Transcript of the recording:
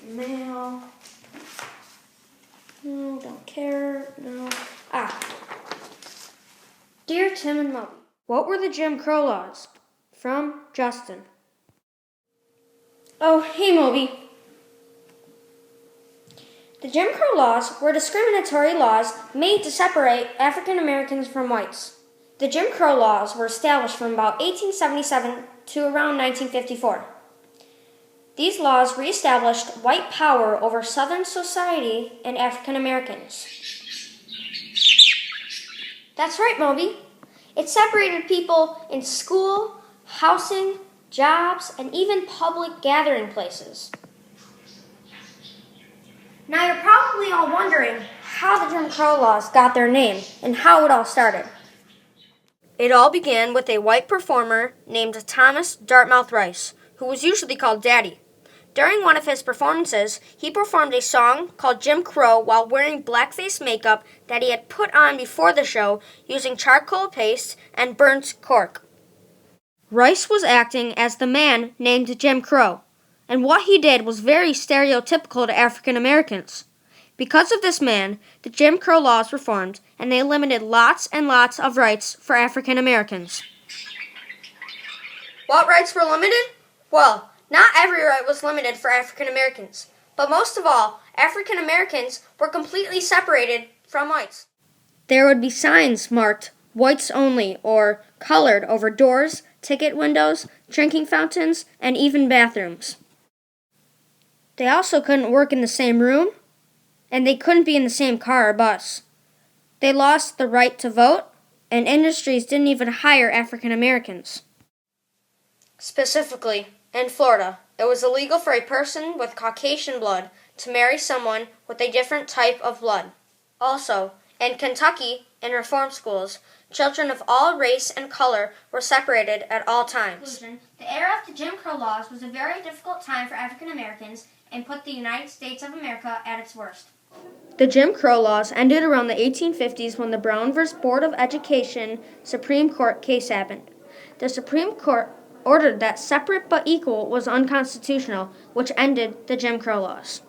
Mail. No, don't care. No. Dear Tim and Moby, what were the Jim Crow laws? From Justin. Oh, hey Moby. The Jim Crow laws were discriminatory laws made to separate African Americans from whites. The Jim Crow laws were established from about 1877 to around 1954. These laws reestablished white power over Southern society and African Americans. That's right, Moby. It separated people in school, housing, jobs, and even public gathering places. Now you're probably all wondering how the Jim Crow laws got their name and how it all started. It all began with a white performer named Thomas Dartmouth Rice, who was usually called Daddy. During one of his performances, he performed a song called Jim Crow while wearing blackface makeup that he had put on before the show using charcoal paste and burnt cork. Rice was acting as the man named Jim Crow, and what he did was very stereotypical to African Americans. Because of this man, the Jim Crow laws were formed, and they limited lots and lots of rights for African Americans. What rights were limited? Well, not every right was limited for African Americans, but most of all, African Americans were completely separated from whites. There would be signs marked whites only or colored over doors, ticket windows, drinking fountains, and even bathrooms. They also couldn't work in the same room, and they couldn't be in the same car or bus. They lost the right to vote, and industries didn't even hire African Americans. Specifically, in Florida, it was illegal for a person with Caucasian blood to marry someone with a different type of blood. Also, in Kentucky, in reform schools, children of all race and color were separated at all times. The era of the Jim Crow laws was a very difficult time for African Americans and put the United States of America at its worst. The Jim Crow laws ended around the 1850s when the Brown v. Board of Education Supreme Court case happened. The Supreme Court ordered that separate but equal was unconstitutional, which ended the Jim Crow laws.